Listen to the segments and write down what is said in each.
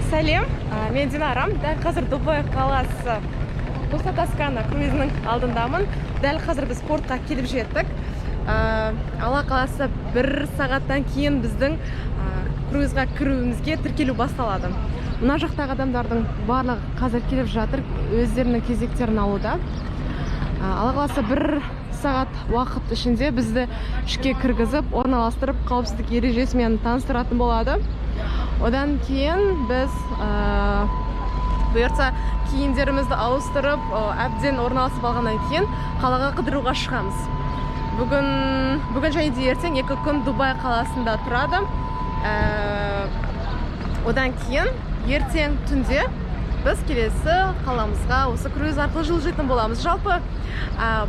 Сәлем, мен Динарам. Дәл қазір Дубай қаласы Коста Тоскана круизінің алдындамын. Дәл қазір біз портқа келіп жеттік. Алла қаласы 1 сағаттан кейін біздің круизға кіруімізге тіркелу басталады. Мына жақтағы адамдардың барлығы қазір келіп жатыр, өздерінің кезектерін алуда. Алла қаласы 1 сағат уақыт ішінде бізді ішке кіргізіп, орналастырып, қауіпсіздік ережесімен таныстыратын болады. Одан кейін біз бұйыртса киімдерімізді ауыстырып, әбден орналасып алғаннан кейін қалаға қыдыруға шығамыз. Бүгін және де ертең 2 күн Дубай қаласында тұрады. Одан кейін ертең түнде біз келесі қаламызға осы круиз арқылы жылжитын боламыз. Жалпы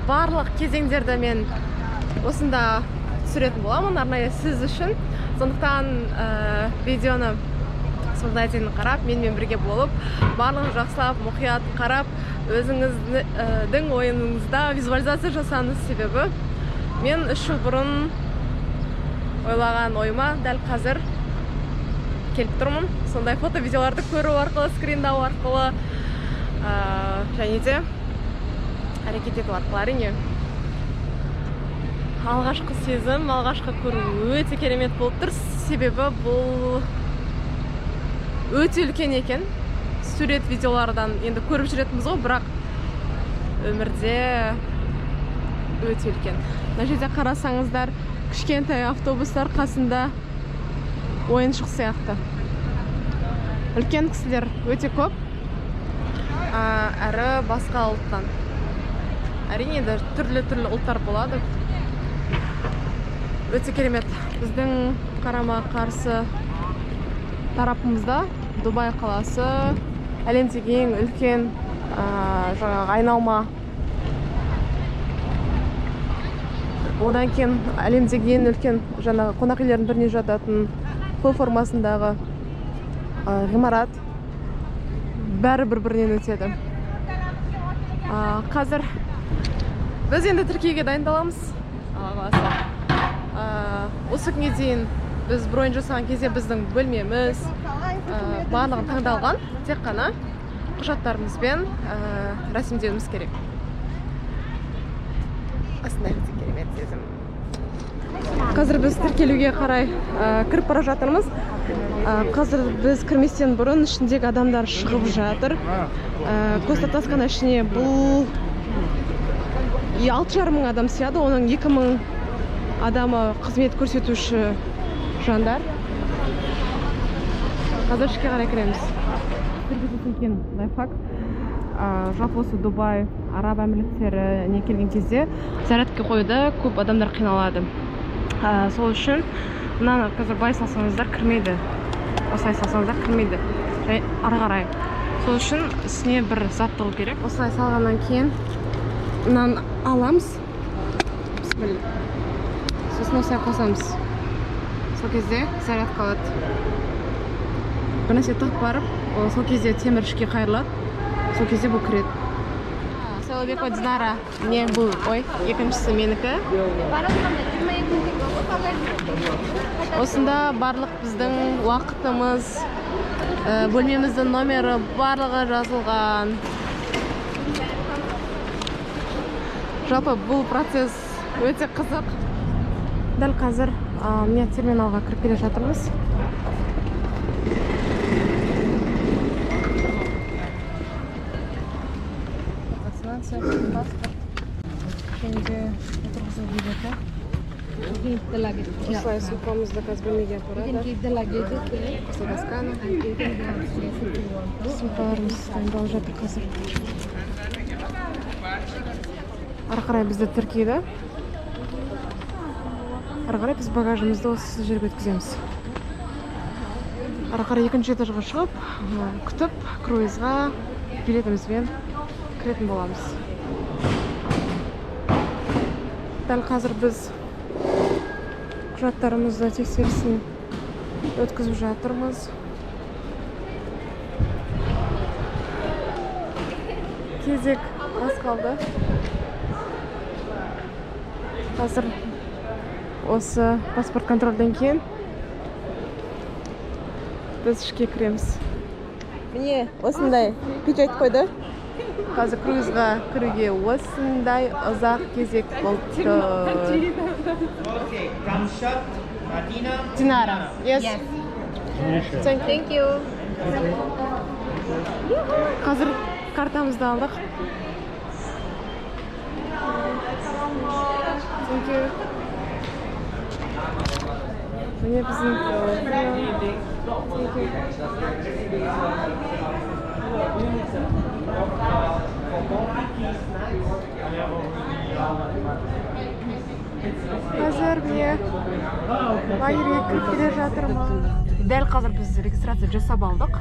барлық кезеңдерді мен осында түсіретін боламын, арнайы сіз үшін. Сондықтан видеоны соңына дейін қарап, менімен бірге болып, барлығын жақсылап, мұқият қарап, өзіңіздің ойыңызда визуализация жасаңыз, себебі мен 3 жыл бұрын ойлаған ойыма дәл қазір келіп тұрмын. Сондай фото-видеоларды көру арқылы, скриндау арқылы және де әрекет ету арқылы, әрине. Алғашқы сезім, алғашқы көру өте керемет болып тұр, себебі бұл өте үлкен екен. Сурет видеолардан енді көріп жүретініміз ғой, бірақ өмірде өте үлкен. Мына жерде қарасаңыздар, кішкентай автобустар қасында ойыншық сияқты. Үлкен кісілер өте көп, әрі басқа ұлттан. Әрине де түрлі ұлттар болады. Өте керемет. Біздің қарама қарсы тарапымызда Дубай қаласы, әлемдегі ең үлкен айналма. Одан кейін әлемдегі ең үлкен қонақ үйлердің біріне жататын қол формасындағы ғимарат. Бәрі бір-бірінен өтеді. Қазір біз енді Түркияге дайындаламыз. Осы күнге дейін біз бронь жасаған кезде біздің бөлмеміз барлығын таңдалған, тек қана құжаттарымызбен рәсімдеуіміз керек. Осындай өте керемет сезім. Қазір біз тіркелуге қарай кіріп бара жатырмыз. Қазір біз кірместен бұрын ішіндегі адамдар шығып жатыр. Коста Тоскана ішіне бұл 6,5 мың адам сияды, оның 2 мың адамы қызмет көрсетуші жандар. Қазір ішке қарай кіреміз. Жүргізілген лайфхак. Жалпы осы Дубай, Араб Әмірліктеріне келген кезде зарядка қойды, көп адамдар қиналады. Сол үшін мынаны қазір бай салсаңыздар кірмейді. Осылай салсаңыздар кірмейді. Ары қарай. Сол үшін үстіне бір зат тығу керек. Осылай салғаннан кейін мынаны аламыз. Сосын осылай қосамыз. Сол кезде зарядка алады. Бір нәрсе тығып барып, сол кезде темір ішке қайырылады. Сол кезде бұл кіреді. Салабекова Динара, не бұл, екіншісі менікі. Осында барлық біздің уақытымыз, бөлмеміздің номері барлығы жазылған. Жалпы бұл процесс өте қызық. Дәл қазір мен терминалға кіріп келе жатырмыз. Вакцинация, паспорт. Және де отырғызу билеті. Осылай сумкамызды қазір бөлмеге апарады. Коста Тоскана. Сумкаларымыз дайындалып жатыр қазір. Ары қарай бізді тіркейді. Ары қарай біз багажымызды осы жерге өткіземіз. Ары қарай 2-ші этажға шығып, күтіп, круизға билетімізбен кіретін боламыз. Дәл қазір біз құжаттарымызды тексерісін өткізіп жатырмыз. Кезек аз қалды. Қазір осы паспорт контрольден кейін біз ішке кіреміз. міне осындай печать қойды. Қазір круизға кіруге осындай ұзақ кезек болды. Dinara. Yes. Thank you. Қазір картамызды алдық. Thank you. Міне біздің қазір міне лагерьге кіріп келе жатырмын. Дәл қазір біз регистрация жасап алдық.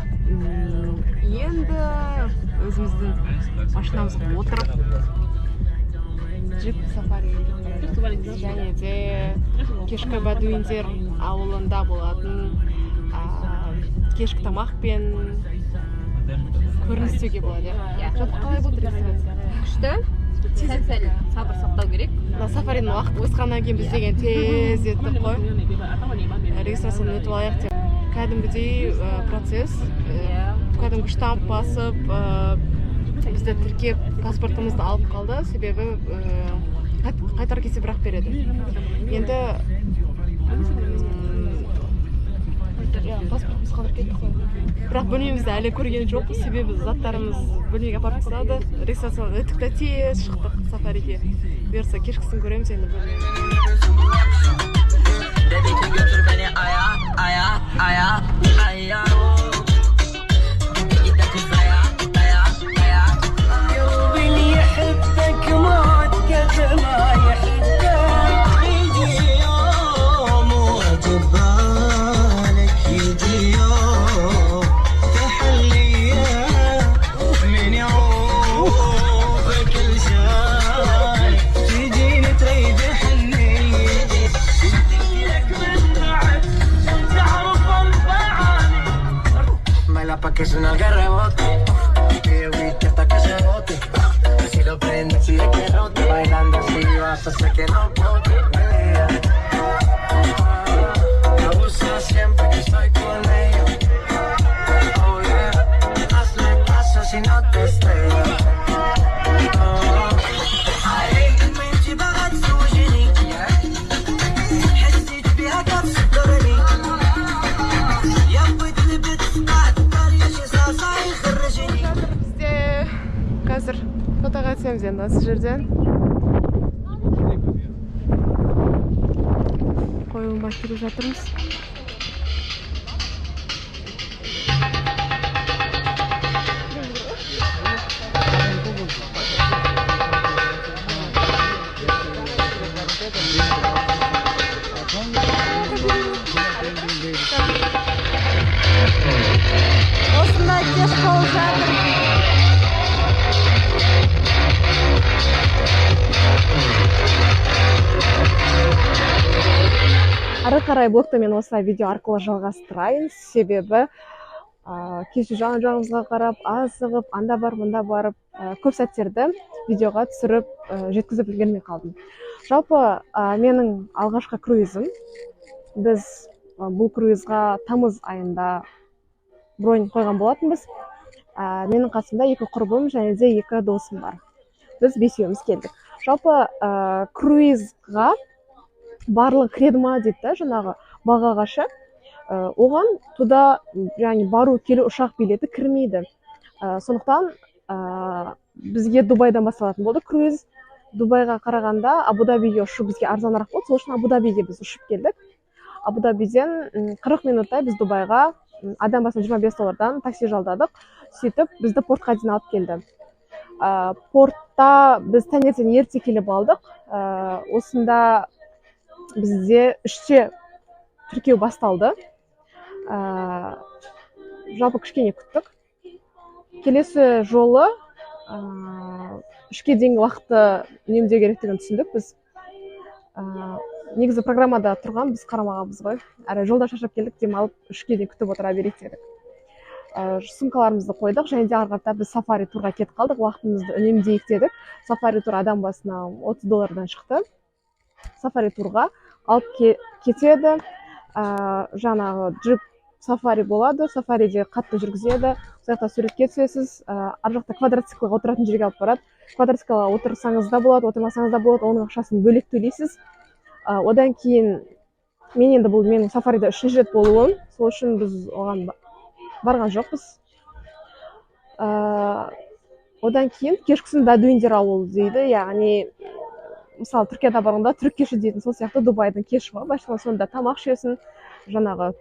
Енді өзіміздің машинамызға отырып джип сафари және де кешкі бадуиндер ауылында болатын кешкі тамақпен көрініс істеуге болады. Жалпы қалай болды регистрация? Күшті. Сәл сабыр сақтау керек. Сафаринің уақыты осқаннан кейін біз деген тез еттік қой. Регистрацияны өтіп алайық деп. Кәдімгідей процесс, кәдімгі штамп басып, бізді тіркеп паспортымызды алып қалды, себебі қайтар кесе бірақ береді. Енді паспортымыз қалдырып кетті қой. Бірақ бөлмемізді әлі көрген жоқпыз, себебі заттарымыз бөлмеге апарып тастады. Регистрацияны өттік та тез шықтық сафариге. Бұйырса кешкісін көреміз енді Dedi ki götür beni aya aya aya aya Gide kız aya aya aya قلبي يحبك موت قد ما يحبك يجي يوم واجب بالك يجي يوم تحليه من يعوف كل شيء تجيني تريد Pa' que suena que rebote, que whisky hasta que se bote. Si lo prende, si es que rote, bailando así vas a hacer que no bote. Me abusa siempre que estoy con ella. Oh yeah, hazle caso si no te estrellas. Қазір фотоға түсеміз енді осы жерден. Қойылымға келіп жатырмыз. Осындай кеш болып жатыр. Ары қарай блогты мен осылай видео арқылы жалғастырайын, себебі кеше жан-жағымызға қарап, азығып, анда бар, мұнда барып, көп сәттерді видеоға түсіріп жеткізіп үлгермей қалдым. Жалпы менің алғашқы круизім, біз бұл круизға тамыз айында бронь қойған болатынбыз. Менің қасымда 2 құрбым және де 2 досым бар. Біз 5-еуміз келдік. Жалпы круизға барлығы кіреді ма дейді, жаңағы бағаға ше. Оған туда яғни бару келу ұшақ билеті кірмейді. Сондықтан бізге Дубайдан басталатын болды круиз. Дубайға қарағанда Абу-Дабиге ұшу бізге арзанырақ болды. Сол үшін Абу-Дабиге біз ұшып келдік. Абу-Дабиден 40 минутта біз Дубайға адам басына $25 такси жалдадық. Сөйтіп бізді портқа дейін алып келді. Портта біз таңертең ерте келіп алдық. Осында бізде 3-те тіркеу басталды. Жалпы кішкене күттік. Келесі жолы 3-ке дейінгі уақытты үнемдеу керектігін түсіндік. Біз негізі программада тұрған, біз қарамағанбыз ғой. Әрі жолда шаршап келдік, демалып 3-ке дейін күтіп отыра берейік дедік. Сумкаларымызды қойдық, және де ары қарата біз сафари турға кетіп қалдық, уақытымызды үнемдейік дедік. Сафари тур адам басына $30 шықты. Сафари турға алып кетеді. Жаңағы джип сафари болады, сафариде қатты жүргізеді, сол жақта суретке түсесіз, ар жақта квадроциклға отыратын жерге алып барады. Квадроциклға отырсаңыз да болады, отырмасаңыз да болады, оның ақшасын бөлек төлейсіз. Одан кейін мен енді бұл менің сафарида 3-ші рет болуым, сол үшін біз оған барған жоқпыз. Одан кейін кешкісін бәдуиндер ауылы дейді, яғни мысалы Түркияда барғанда түрік кеші дейтін, сол сияқты Дубайдың кеші бар. Былайша сонда тамақ ішесің, жаңағы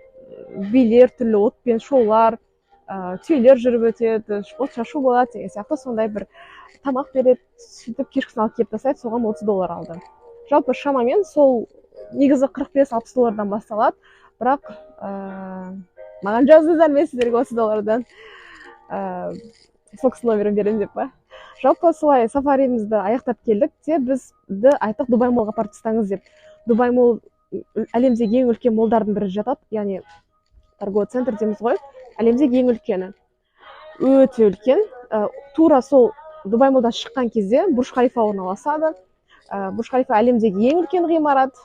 билер, түрлі отпен шоулар, түйелер жүріп өтеді, от шашу болады деген сияқты сондай бір тамақ береді. Сөйтіп кешкісін алып келіп тастайды, соған $30 алды. Жалпы шамамен сол негізі $45-60 басталады, бірақ маған жаздыңыздар мен сіздерге $30-дан Fox номерін беремін деп па. Жалпы солай сафаримізді аяқтап келдік те, бізді айттық Дубай молға апарып тастаңыз деп. Дубай мол әлемдегі ең үлкен молдардың бірі жатады, яғни торговый центр дейміз ғой, әлемдегі ең үлкені. Өте үлкен. Тура сол Дубай молдан шыққан кезде Бурж Халифа орналасады. Бурж Халифа әлемдегі ең үлкен ғимарат.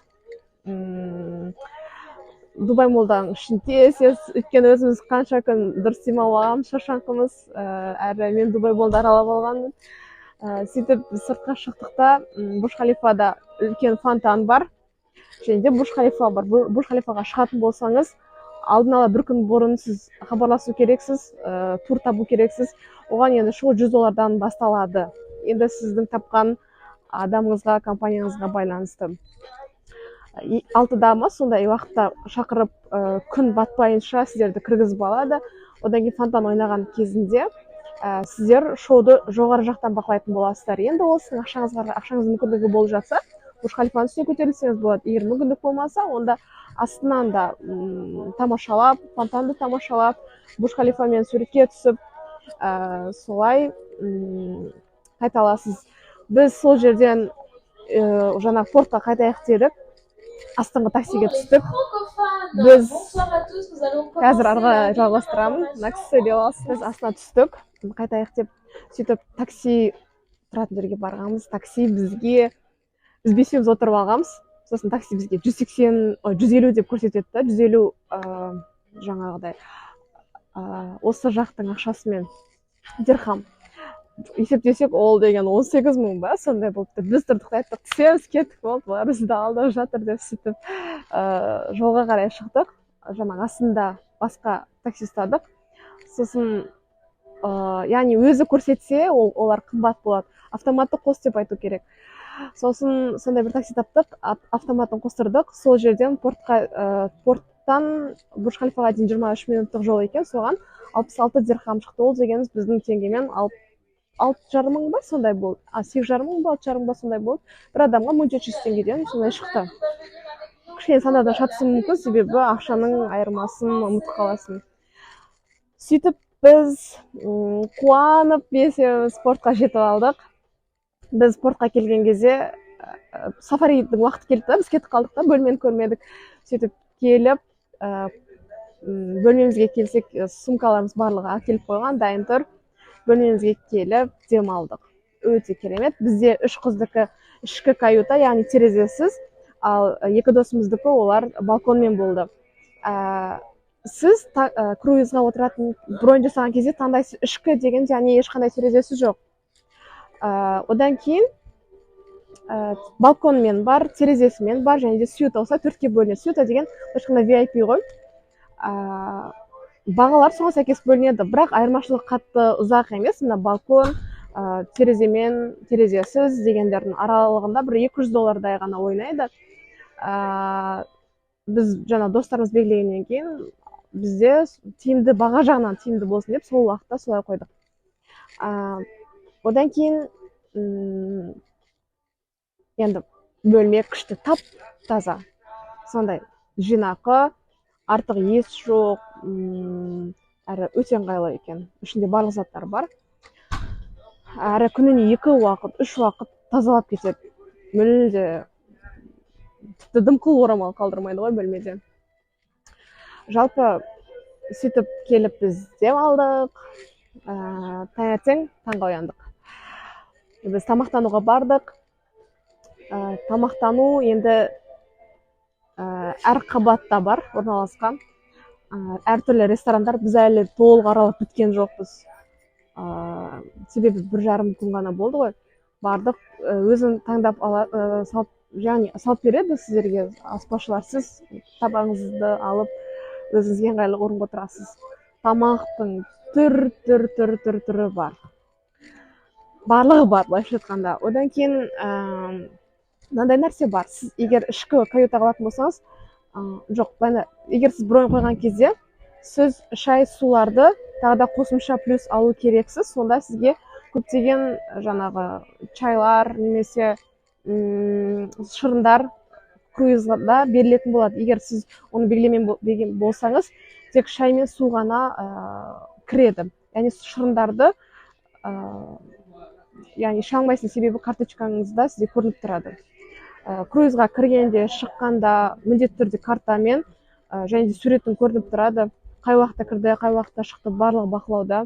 Дубай молдан ішінде сіз өйткені өзіміз қанша күн дұрыс демалғанбыз, шаршаңқымыз, әрі мен Дубай молды аралап алғанмын. Сөйтіп сыртқа шықтықта Бурж Халифада үлкен фонтан бар, және де Бурж Халифа бар. Бурж Халифаға шығатын болсаңыз, алдын ала бір күн бұрын сіз хабарласу керексіз, тур табу керексіз. Оған енді шығу $100 басталады. Енді сіздің тапқан адамыңызға, компанияңызға байланысты. 6-да ма сондай уақытта шақырып күн батпайынша сіздерді кіргізіп алады. Одан кейін фонтан ойнаған кезінде сіздер шоуды жоғары жақтан бақылайтын боласыздар. Енді ол сіздің ақшаңыз мүмкіндігі болып жатса, Бурж Халифаның үстіне көтерілсеңіз болады. Егер мүмкіндік болмаса, онда астынан да тамашалап, фонтанды тамашалап, Бурж Халифамен суретке түсіп, солай қайта аласыз. Біз сол жерден жаңа портқа қайтайық дедік. Астыңғы таксиге түстік. Біз қазір арға жалғастырамын. Наксі деп аласыз. Біз астына түстік. Қайтайық деп сөйтіп такси тұратын жерге барғанбыз. Такси бізге біз бесеуміз отырып алғанбыз. Сосын такси бізге 150 деп көрсетеді. 150 жаңағыдай осы жақтың ақшасымен дирхам. Есептесек, ол деген 18 000 ба, сондай болыпты. Біз тұрдық та айттық, түсеміз, кеттік болды, бұлар бізді алдап жатыр деп сөйтіп жолға қарай шықтық. Жаңағы астында басқа такси ұстадық. Сосын, яғни өзі көрсетсе, олар қымбат болады. Автоматты қос деп айту керек. Сосын сондай бір такси таптық, автоматын қостырдық. Сол жерден порттан Бурж Халифаға дейін 23 минуттық жол екен, соған 66 дирхам шықты. Ол дегеніміз біздің теңгемен 6,5 мың ба сондай болды. 8,5 мың ба, 6,5 мың ба сондай болды. Bir адамға 1700 теңгеден сондай шықты. Кішкене санадан шатысым мүмкін, себебі ақшаның айырмасын ұмытып қаласың. Сөйтіп біз қуанып бесеуміз спортқа жетіп алдық. Біз спортқа келген кезде сафаридің уақыты келді, біз кетіп қалдық та, бөлмені көрмедік. Сөйтіп келіп, бөлмемізге келсек, сумкаларымыз барлығы әкеліп қойған, дайын тұр. Бөлмемізге келіп демалдық. Өте керемет. Бізде 3 қыздікі ішкі каюта, яғни терезесіз, ал 2 досымыздікі олар балконмен болды. Сіз круизға отыратын бронь жасаған кезде таңдайсыз, ішкі деген, яғни ешқандай терезесі жоқ. Одан кейін балконмен бар, терезесімен бар, және де сьюта болса 4-ке бөлінеді. Сьюта деген ешқандай VIP ғой. Бағалар соған сәйкес бөлінеді, бірақ айырмашылық қатты ұзақ емес. Мына балкон, тереземен, терезесіз дегендердің аралығында бір $200 ғана ойнайды. Біз жаңа достарымыз белгілегеннен кейін бізде тиімді, баға жағынан тиімді болсын деп сол уақытта солай қойдық. Одан кейін енді бөлме күшті, тап таза, сондай жинақы, артық ес жоқ, әрі өте ыңғайлы екен. Ішінде барлық заттар бар. Әрі күніне 2 уақыт, 3 уақыт тазалап кетеді. Мүлде тіпті дымқыл орамал қалдырмайды ғой бөлмеде. Жалпы сөйтіп келіп біз демалдық. Таңертең таңға ояндық. Біз тамақтануға бардық. Тамақтану енді әр қабатта бар орналасқан. әртүрлі ресторандар біз әлі толық аралап біткен жоқпыз. Себебі 1,5 күн ғана болды ғой. Бардық, өзін таңдап яғни салып береді сіздерге аспазшылар. Сіз табағыңызды алып, өзіңізге ыңғайлы орынға отырасыз. Тамақтың түрі бар. Барлығы бар, былайша айтқанда. Одан кейін мынандай нәрсе бар. Сіз егер ішкі каютаға алатын болсаңыз, жоқ, егер сіз бронь қойған кезде, сіз шай, суларды тағы да қосымша плюс алу керексіз. Сонда сізге көптеген жаңағы чайлар немесе шырындар круизда берілетін болады. Егер сіз оны белгілеген болсаңыз, тек шай мен су ғана кіреді. Яғни шырындарды яғни іше алмайсыз, себебі карточкаңызда сізде көрініп тұрады. Круизға кіргенде, шыққанда міндетті түрде картамен және де суретін көрініп тұрады. Қай уақытта кірді, қай уақытта шықты, барлығы бақылауда.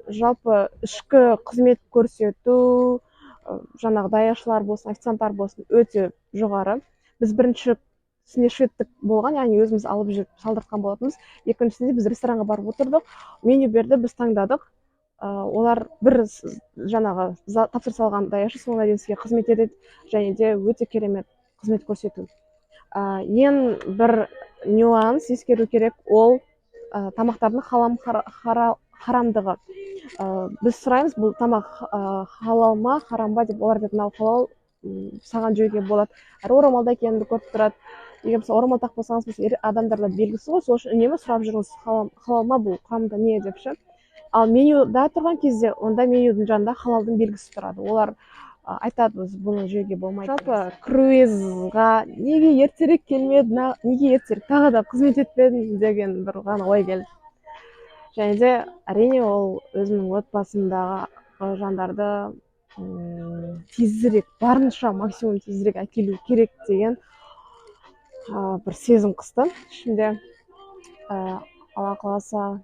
Жалпы ішкі қызмет көрсету, жаңағы даяшылар болсын, официанттар болсын, өте жоғары. Біз біріншісінде шведтік болған, яғни өзіміз алып жүріп салдыртқан болатынбыз. Екіншісінде біз ресторанға барып отырдық, меню берді, біз таңдадық. Олар бір жаңағы тапсырыс алған даяшы соңына дейін сізге қызмет етеді, және де өте керемет қызмет көрсету. Ең бір нюанс ескеру керек, ол тамақтардың харамдығы. Біз сұраймыз, бұл тамақ халал ма, харам ба деп, олар деп, мынау халал, саған жеуге болады. Әрі орамалда екенімді көріп тұрады. Егер мысалы орамал тағып болсаңыз, адамдарда белгісі ғой, сол үшін үнемі сұрап жүріңіз, халал ма бұл, құрамында не деп ше. Ал менюда тұрған кезде, онда менюдің жанында халалдың белгісі тұрады. Олар айтады, бұны жеуге болмайды. Жалпы круизға неге ертерек келмеді, неге ертерек тағы да қызмет етпедім деген бір ғана ой келді. Және де әрине ол өзімнің отбасымдағы жандарды тезірек, барынша максимум тезірек әкелу керек деген бір сезім қысты ішімде. Алла қаласа.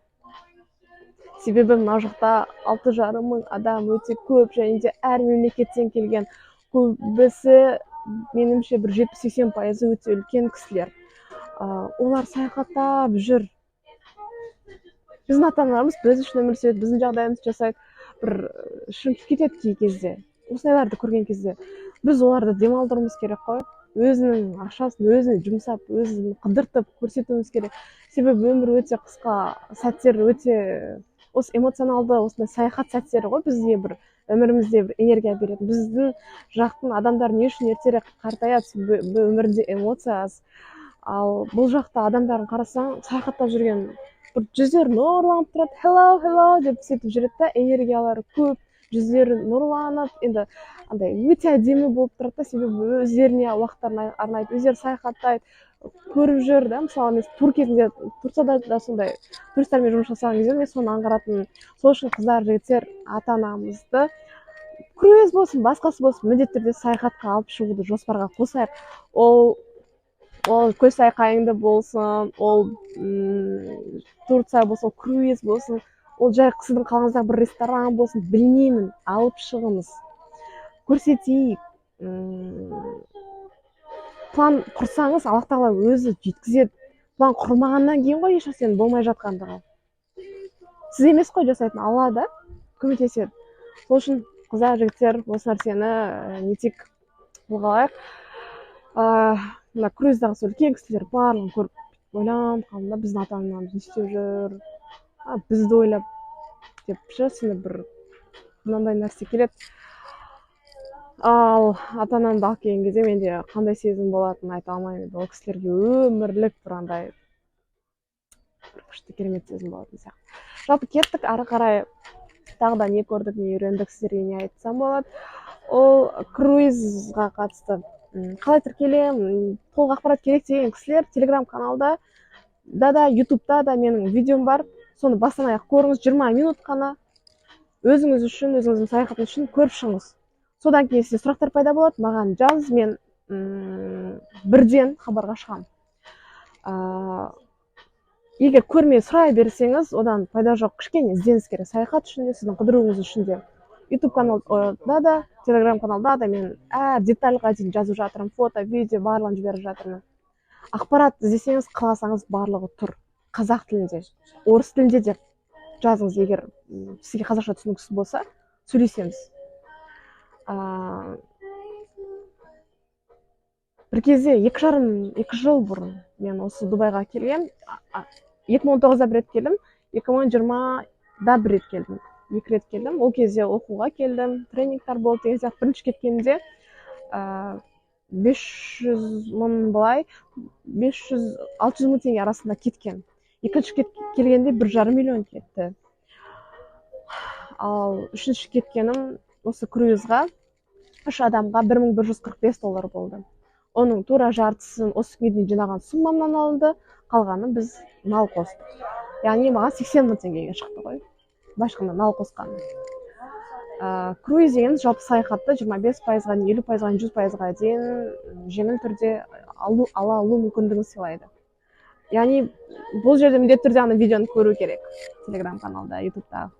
Себебі мына жақта 6,5 мың адам өте көп, және де әр мемлекеттен келген. Көбісі, меніңше, бір 70-80% өте үлкен кісілер. Олар саяхаттап жүр. Біздің ата-аналарымыз біз үшін өмір сүреді, біздің жағдайымызды жасайды. Бір шынтып кетеді кей кезде. Осылайларды көрген кезде біз оларды демалдыруымыз керек қой. Өзінің ақшасын өзіне жұмсап, өзін қыдыртып көрсетуіміз керек. Себебі өмір өте қысқа, сәттер өте осы эмоционалды, осындай саяхат сәттері ғой, бізге бір өмірімізде бір энергия береді. Біздің жақтың адамдар не үшін ертерек қартаяды, себебі өмірде эмоция аз. Ал бұл жақта адамдарын қарасаң, саяхаттап жүрген бір жүздері нұрланып тұрады, hello деп сөйтіп жүреді да, энергиялары көп, жүздері нұрланып, енді андай өте әдемі болып тұрады да, себебі өздеріне уақыттарын арнайды, өздері саяхаттайды, көріп жүр да. Мысалы мен тур кезінде, Турцияда да сондай туристермен жұмыс жасаған кезде мен соны аңғаратынмын. Сол үшін қыздар, жігіттер, ата-анамызды круиз болсын, басқасы болсын, міндетті түрде саяхатқа алып шығуды жоспарға қосайық. Ол көл сайқайыңды болсын, ол Турция болсын, круиз болсын, ол жай сіздің қалаңыздағы бір ресторан болсын, білмеймін, алып шығыңыз, көрсетейік. План құрсаңыз, Аллах тағала өзі жеткізеді. План құрмағаннан кейін ғой еш нәрсенің болмай жатқандығы. Сіз емес қой жасайтын, Алла да көмектеседі. Сол үшін қыздар, жігіттер, осы нәрсені нетек қолға алайық. Мына круиздағы сол үлкен кісілер барлығын көріп ойланып қалдым да, біздің ата-анамыз не істеп жүр, бізді ойлап деп сені бір мынандай нәрсе келеді. Ал ата-анамды алып келген кезде менде қандай сезім болатынын айта алмаймын. Ол кісілерге өмірлік бір андай бір күшті керемет сезім болатын сияқты. Жалпы кеттік, ары қарай тағы да не көрдік, не үйрендік, сіздерге не айтсам болады. Ол круизға қатысты қалай тіркелем, толық ақпарат керек деген кісілер телеграм-каналда да, ютубта да менің видеом бар. Соны бастан аяқ көріңіз, 20 минут қана өзіңіз үшін, өзіңіздің саяхатыңыз үшін көріп шығыңыз. Содан кейін сізде сұрақтар пайда болады, маған жазыңыз, мен бірден хабарға шығамын. Егер көрмей сұрай берсеңіз, одан пайда жоқ, кішкене ізденіс керек. Саяхат үшін де, сіздің қыдыруыңыз үшін де. YouTube каналда да, Telegram каналда да мен детальға дейін жазып жатырмын, фото, видео барлығын жіберіп жатырмын. ақпарат іздесеңіз қаласаңыз барлығы тұр. Қазақ тілінде, орыс тілінде де жазыңыз, егер сізге қазақша түсініксіз болса, сөйлесеміз. Бір кезде 2 жыл бұрын мен осы Дубайға келгем. 2019-да бір рет келдім, 2020-да бір рет келдім. 2 рет келдім. Ол кезде оқуға келдім, тренингтар болды деген сияқты. Бірінші кеткенде 500 мың былай, 500-600 мың теңге арасында кеткен. Екінші келгенде 1,5 миллион кетті. Ал үшінші кеткенім осы круизға 3 адамға $1145 болды. Оның тура жартысын осы күнге дейін жинаған суммамнан алынды, қалғаны біз нал қостық. Яғни маған 80 мың теңгеге шықты ғой. Башқында нал қосқаны. Круиз деген жалпы саяхатты 25%-ға, 50%-ға, 100%-ға дейін жеңіл түрде ала алу мүмкіндігін сыйлайды. Яғни бұл жерде міндетті түрде ана видеоны көру керек. Телеграм каналда, ютубта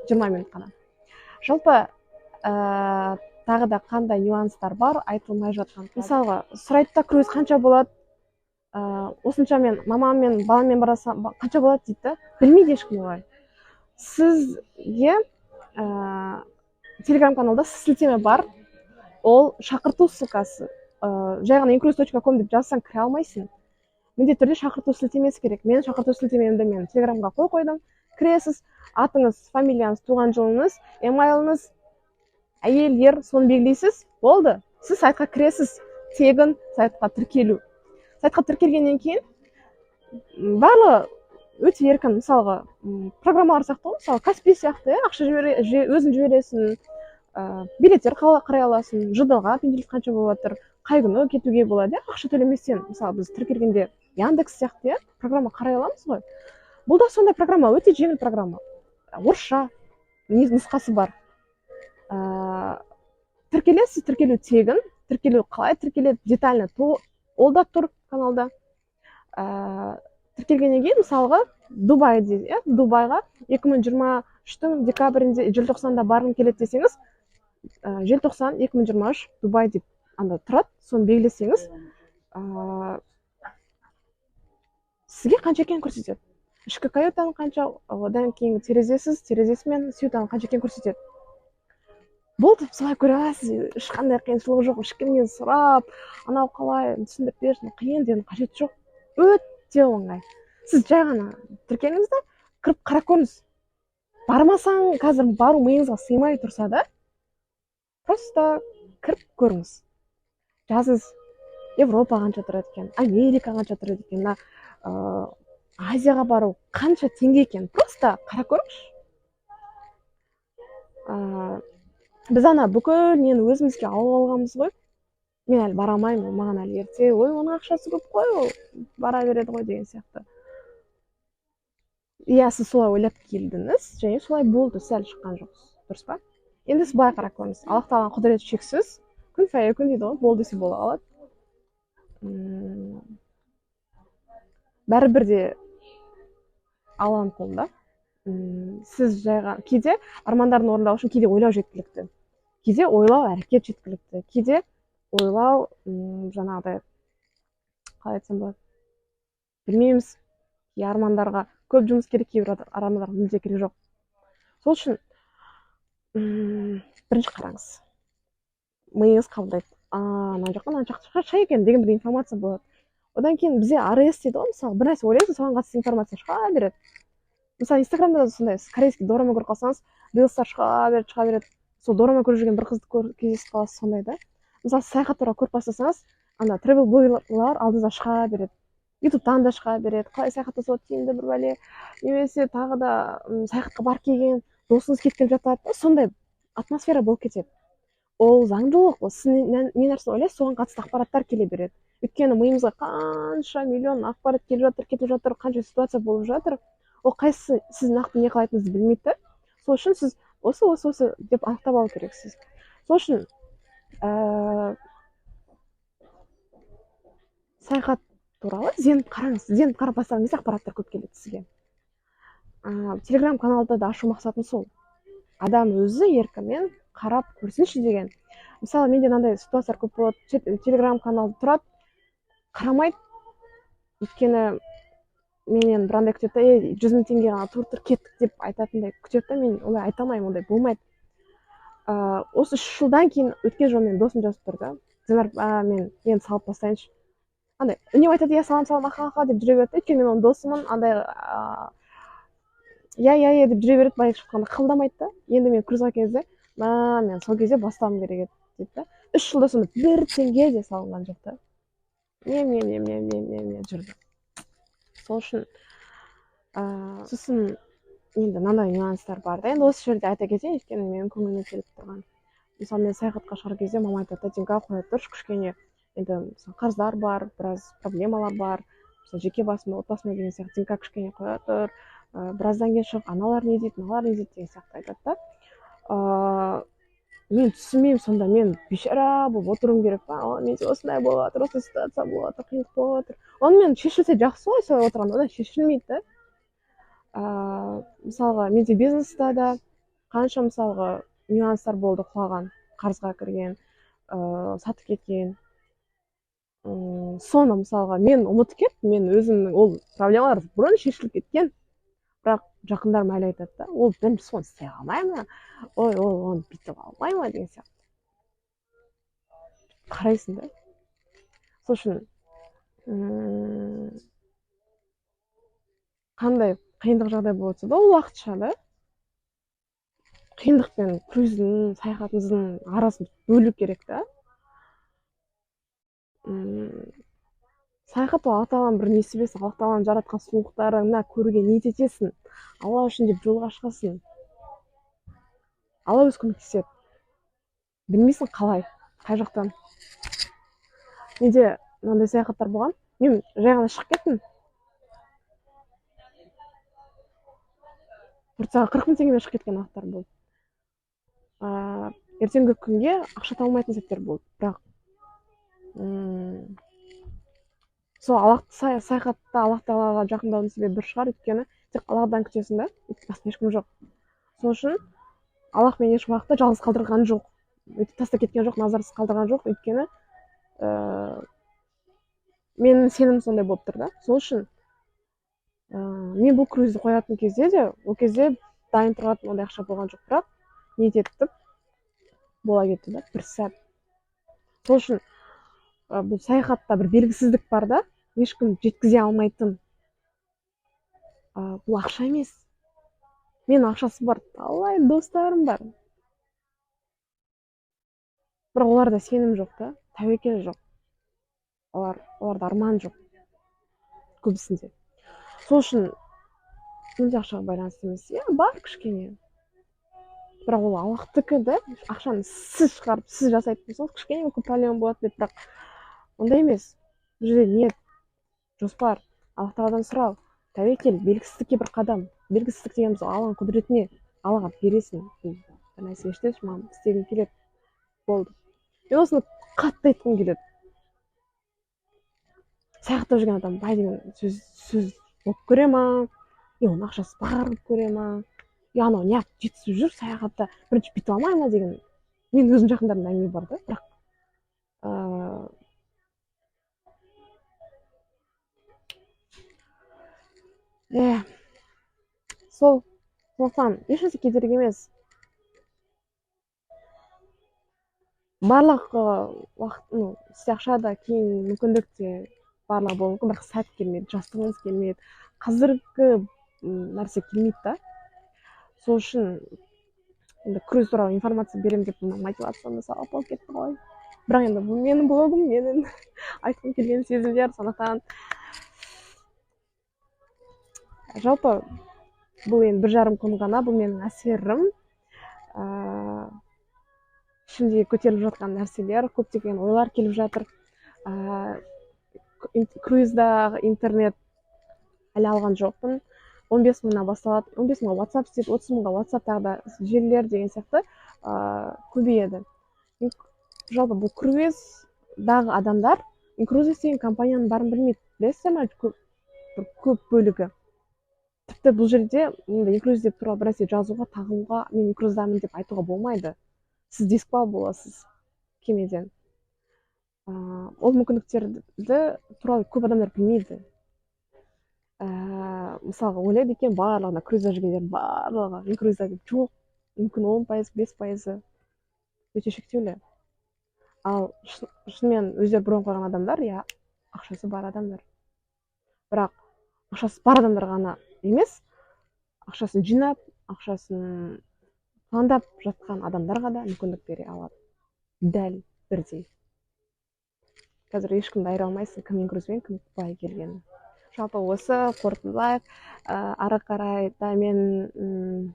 20 минут қана. Жалпы тағы да қандай нюанстар бар айтылмай жатқан. Мысалға, сұрайды круиз қанша болады? Осынша мен мамаммен, баламмен барасам қанша болады дейді. Білмейді ешкім олай. Сізге телеграм каналда сілтеме бар. Ол шақырту ссылкасы. Жай ғана incruise.com деп жазсаң кіре алмайсың. Міндетті түрде шақырту сілтемесі керек. Мен шақырту сілтемемді мен телеграмға қойдым. Кіресіз, атыңыз, фамилияңыз, туған жылыңыз, емайлыңыз, әйел, ер, соны белгілейсіз. Болды. Сіз сайтқа кіресіз. Тегін сайтқа тіркелу. Сайтқа тіркелгеннен кейін барлығы өте еркін. Мысалға, программалар сияқты ғой. Мысалы, Каспи сияқты, ақша өзің жібересің, билеттер қарай аласың, жыдыға пенделік қанша болып жатыр, қай күні кетуге болады, ақша төлеместен. Мысалы, біз тіркелгенде Яндекс сияқты программа қарай аламыз ғой. Бұл да сондай программа, өте жеңіл программа. Орысша нұсқасы бар. Тіркелесіз, тіркелу тегін, тіркелу қалай тіркеледі, детально ол да тұр каналда. Тіркелгеннен кейін, мысалға, Дубайға 2023-тің декабрінде, желтоқсанда барғым келеді десеңіз, желтоқсан 2023 Дубай деп анда тұрады, соны белгілесеңіз, сізге қанша екенін көрсетеді. Ішкі каютаның қанша, одан кейін терезесімен сьютаның қанша екенін көрсетеді. Болды, солай көре аласыз, ешқандай қиыншылығы жоқ, ешкімнен сұрап, анау қалай түсіндіріп берсін, қиын деген қажет жоқ. Өте оңай. Сіз жай ғана тіркеліңізді, кіріп қарап көріңіз. Бармасаң, қазір бару миыңызға сыймай тұрса да, просто кіріп көріңіз. Жазыңыз, Европа қанша тұрады екен, Америка қанша тұрады екен, Азияға бару қанша теңге екен, просто қарап көріңізші. Біз ана бүкіл нені өзімізге алып алғанбыз ғой. Мен әлі бара алмаймын, маған әлі ерте, оның ақшасы көп қой, ол бара береді ғой деген сияқты. Иә, сіз солай ойлап келдіңіз, және солай болды, сәл шыққан жоқсыз, дұрыс па? Енді сіз былай қарап көріңіз. Аллах тағаланың құдіреті шексіз, күн фәйер күн дейді ғой, бол десе бола қалады. Бәрібір де Алланың қолында. Сіз жайға кейде армандарын орындау үшін кейде ойлау жеткілікті. Кейде ойлау әрекет жеткілікті. Кейде ойлау жаңағыдай қалай айтсам болады. Білмейміз. Армандарға көп жұмыс керек, кейбір армандарға мүлде керек жоқ. Сол үшін бірінші қараңыз. Миыңыз қабылдайды. Мына жаққа мына жаққа екен деген бір информация болады. Одан кейін бізде АРС дейді ғой, мысалы, бір нәрсе ойлайсыз, соған қатысты информация шыға береді. Мысалы, Инстаграмда да сондай, корейский дорама көріп қалсаңыз, рилстар шыға береді. Сол дорама көріп жүрген бір қызды кездесіп қаласыз, сондай да. Мысалы, саяхат туралы көріп бастасаңыз, анда тревел блогерлар алдыңызға шыға береді. Ютубтан да шыға береді. Қалай саяхат жасау тиімді бір бәле, немесе тағы да саяхатқа барып келген досыңыз кеткен жатады. Сондай атмосфера болып кетеді. Ол заңдылық, сіз не нәрсе ойлайсыз, соған қатысты ақпараттар келе береді. Өйткені миымызға қанша миллион ақпарат келіп жатыр, кетіп жатыр, қанша ситуация болып жатыр. Ол қайсысы сіз нақты не қалайтыныңызды білмейді. Сол үшін сіз осы деп анықтап алу керексіз. Сол үшін саяхат туралы ізденіп қараңыз. Ізденіп қарап бастаған кезде ақпараттар көп келеді сізге. Телеграм каналда да ашу мақсатым сол. Адам өзі еркімен қарап көрсінші деген. Мысалы, менде мынандай ситуациялар көп болады. Телеграм каналда тұрады, қарамайды, өйткені менен бір андай күтеді, 100 000 теңге ғана тұр кеттік деп айтатындай күтеді да, мен олай айта алмаймын, ондай болмайды. Осы 3 жылдан кейін өткен жолы менің досым жазып тұр да, Динар, мен салып тастайыншы, андай үнемі айтады, иә салам аха деп жүре береді. Өйткені мен оның досымын, андай иә деп жүре береді, былайша айтқанда қылдамайды да. Енді мен круизға кезде мен сол кезде бастауым керек еді дейді да. 3 жылда сонда 1 теңге де салынған жоқ та. Не жүрді. Сол үшін сосын енді мынандай нюанстар бар да. Енді осы жерде айта кетейін, өйткені менің көңіліме келіп тұрған. Мысалы мен саяхатқа шығар кезде мама айтады, Динка қоя тұршы, кішкене енді қарыздар бар, біраз проблемалар бар, мысалы жеке басыма, отбасыма деген сияқты, Динка кішкене қоя тұр, біраздан кейін шығып аналар не дейді, мыналар не дейді деген сияқты айтады да. Мен түсінбеймін, сонда мен бейшара болып отыруым керек па, менде осындай болып жатыр, осындай ситуация болып жатыр, қиындық болып жатыр. Онымен шешілсе жақсы ғой, солай отырғанда, одан шешілмейді да. Мысалға менде бизнеста да қанша мысалға нюанстар болды, құлаған, қарызға кірген, сатып кеткен. Соны мысалға мен ұмытып кеттім, мен өзімнің ол проблемалар бұрын шешіліп кеткен, бірақ жақындарым әлі айтады да, ол бірінші соны істей алмай ма, ой ол оны бүйтіп алмай ма деген сияқты қарайсың да. Сол үшін қандай қиындық жағдай болса да, ол уақытша да. Қиындық пен круиздің, саяхатымыздың арасын бөлу керек та. Саяхат ол Алла тағаланың бір несібесі, Алла тағаланың жаратқан сұлулықтарына көруге ниет етесің, Алла үшін деп жолға шығасың, Алла өзі көмектеседі. Білмейсің қалай, қай жақтан. Менде мынандай саяхаттар болған, мен жай ғана шығып кеттім, Турцияға 40 000 теңгемен шығып кеткен уақыттар болды. Ертеңгі күнге ақша табылмайтын сәттер болды, бірақ сол саяхатта Аллах тағалаға жақындаудың себебі бір шығар, өйткені тек Аллахтан күтесің да, басқа ешкім жоқ. Сол үшін Аллах мені еш уақытта жалғыз қалдырған жоқ, тастап кеткен жоқ, назарсыз қалдырған жоқ, өйткені менің сенімім сондай болып тұр да. Сол үшін мен бұл круизді қоятын кезде де, ол кезде дайын тұратын ондай ақша болған жоқ, бірақ ниет етіп бола кетті да, бір сәт. Сол үшін бұл саяхатта бір белгісіздік бар да, ешкім жеткізе алмайтын. Бұл ақша емес. Мен ақшасы бар, талай достарым бар. Бірақ оларда сенім жоқ та, тәуекел жоқ. Оларда арман жоқ. Көбісінде. Сол үшін мүлде ақшаға байланысты емес. Бар кішкене. Бірақ ол Аллахтікі да, ақшаны сіз шығарып, сіз жасайтын болсаңыз, кішкене мүмкін проблема болады, бірақ ондай емес. Бұл жерде ниет, жоспар, Аллах тағаладан сұрау, тәуекел, белгісіздікке бір қадам. Белгісіздік дегеніміз Алланың құдіретіне, Аллаға бересің. Бір нәрсе ештеңе маған істегім келеді. Болды. Мен осыны қатты айтқым келеді. Саяхаттап жүрген адам бай деген сөз болып көре ма? Оның ақшасы бар болып көре ма? Анау неғып жетісіп жүр саяхатта, бірінші бүйтіп алмай ма деген. Мен өзім жақындарымда әңгіме бар да, бірақ сондықтан ешнәрсе кедергі емес. Барлық уақыт, сізде ақша да, кейін мүмкіндік те барлығы болуы мүмкін, бірақ сәт келмейді, жастығыңыз келмейді, қазіргі нәрсе келмейді да. Сол үшін енді круиз туралы информация берем деп мотивацияны салып алып кетті ғой. Бірақ енді бұл менің блогым, менің айтқым келген сезімдер, сондықтан жалпы бұл енді 1,5 күн ғана, бұл менің әсерім, ішімде көтеріліп жатқан нәрселер, көптеген ойлар келіп жатыр. Круиздағы интернет әлі алған жоқпын. 15 000-нан басталады, 15 000-ға WhatsApp істейді, 30 000-ға WhatsApp-тағы да желілер деген сияқты көбейеді. Жалпы бұл круиздағы адамдар, круиз деген компанияның барын білмейді, білесіздер ме, көп бөлігі. Тіпті бұл жерде круиз деп туралы бір нәрсе жазуға, тағуға, мен круиздамын деп айтуға болмайды. Сіз дисквал боласыз кемеден. Ол мүмкіндіктерді туралы көп адамдар білмейді. мысалға ойлайды екен барлығына круизға жүргендердің барлығы мен круизда деп жоқ, мүмкін 10%, 5% өте шектеулі. Ал шынымен өздері бұрын қойған адамдар, иә, ақшасы бар адамдар. Бірақ ақшасы бар адамдар ғана емес, ақшасын жинап, ақшасын пландап жатқан адамдарға да мүмкіндік бере алады. Дәл бірдей. Қазір ешкімді айыра алмайсың, кімнің круизбен, кім былай келгенін. Жалпы осы қорытындылайық. Ары қарай да мен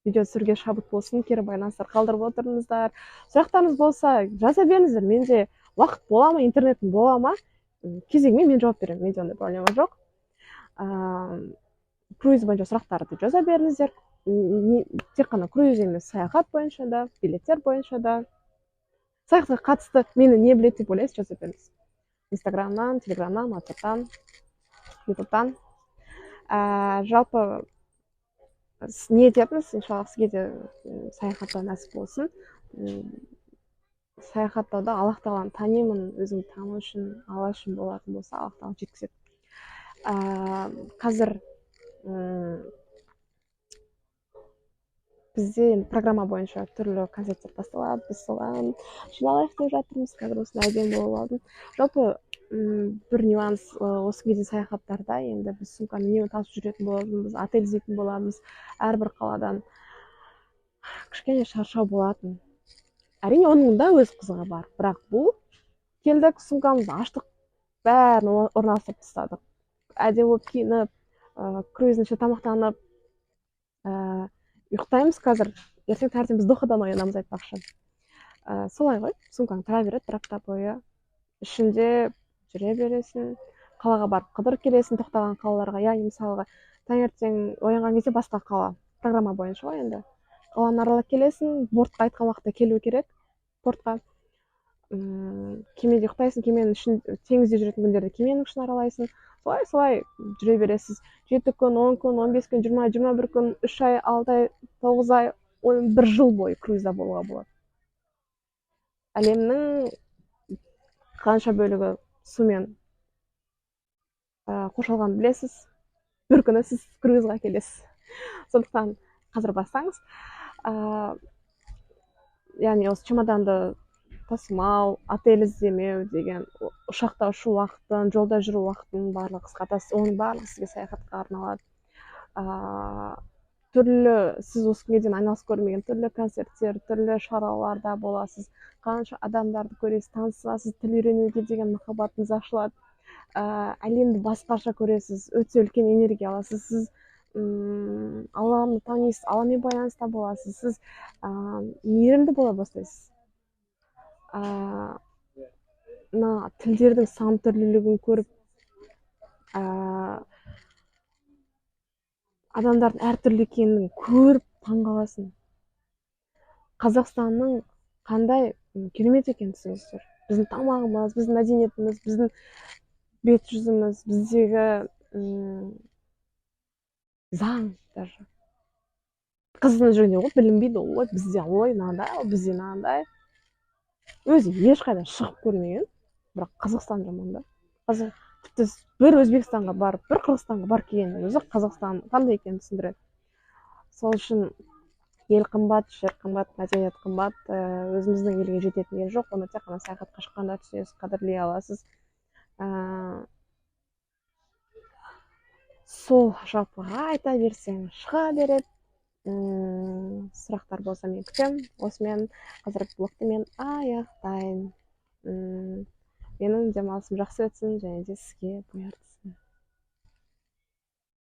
видео түсіруге шабыт болсын, кері байланыстар қалдырып отырыңыздар. Сұрақтарыңыз болса, жаза беріңіздер. Менде уақыт бола ма, интернетім бола ма? Кезегімен мен жауап беремін, менде ондай проблема жоқ. Круиз бойынша сұрақтарды жаза беріңіздер. Тек қана круиз емес, саяхат бойынша да, билеттер бойынша да. Саяхатқа қатысты мені не біледі деп ойлайсыз, жаза беріңіз. Инстаграмнан, телеграмнан, ватсаптан, ютубтан. Жалпы не етеміз, иншалла сізге де саяхаттау нәсіп болсын. Саяхаттауда Аллах тағаланы танимын, өзіңді тану үшін, Алла үшін болатын болса, Аллах тағала жеткізеді. Қазір бізде программа бойынша түрлі концерттер басталады, біз соған жиналайық деп жатырмыз. Қазір осындай әдемі болып алдым. Жалпы бір нюанс, осы кезде саяхаттарда енді біз сумканы үнемі тасып жүретін боламыз, отель іздейтін боламыз, әрбір қаладан кішкене шаршау болатын. Әрине оның да өз қызығы бар, бірақ бұл келдік, сумкамызды аштық, бәрін орналастырып тастадық. Әдемі болып киініп, круиздің ішінде тамақтанып, ұйықтаймыз. Қазір ертең таңертең біз Дохадан оянамыз, айтпақшы. Солай ғой, сумкаң тұра береді бір апта бойы. Ішінде жүре бересің, қалаға барып қыдырып келесің, тоқтаған қалаларға. Яғни мысалға таңертең оянған кезде басқа қала, программа бойынша ғой енді. Қаланы аралап келесің, бортқа айтқан уақытта келу керек, портқа. Кемеде ұйықтайсың, кеменің ішін, теңізде жүретін күндерде кеменің ішін аралайсың. Солай жүре бересіз. 7 күн, 10 күн, 15 күн, 20, 21 күн, 3 ай, 6 ай, 9 ай, 1 жыл бойы круизда болуға болады. Әлемнің қанша бөлігі сумен қоршалғанын білесіз. Бір күні сіз круизға келесіз. Сондықтан қазір бастаңыз. Яғни осы чемоданды тасымау, отель іздемеу деген, ұшақта ұшу уақытын, жолда жүру уақытын барлығы қысқартасыз. Оның барлығы сізге саяхатқа арналады. Түрлі, сіз осы күнге дейін айналысып көрмеген түрлі концерттер, түрлі шараларда боласыз. Қанша адамдарды көресіз, танысасыз, тіл үйренуге деген махаббатыңыз ашылады. Әлемді басқаша көресіз, өте үлкен энергия аласыз. Сіз Алланы танисыз, Алламен байланыста боласыз. Сіз мейірімді бола бастайсыз. Тілдердің сан түрлілігін көріп, адамдардың әртүрлі екенін көріп таңғаласың. Қазақстанның қандай керемет екенін түсінесіздер. Біздің тамағымыз, біздің мәдениетіміз, біздің бет жүзіміз, біздегі заң даже. Қазақстанда жүргенде ғой білінбейді, ой бізде ой мынандай, бізде мынандай. Өзі ешқайда шығып көрмеген, бірақ Қазақстан жаман да. Тіпті бір Өзбекстанға барып, бір Қырғызстанға барып келгеннің өзі Қазақстан қандай екенін түсіндіреді. Сол үшін ел қымбат, жер қымбат, мәдениет қымбат, өзіміздің елге жететін ел жоқ, оны тек қана саяхатқа шыққанда түсінесіз, қадірлей аласыз. Сол жалпыға айта берсең шыға береді. Сұрақтар болса мен күтем. Осымен қазіргі блогты мен аяқтайын. Менің демалысым жақсы өтсін және де сізге бұйыртсын.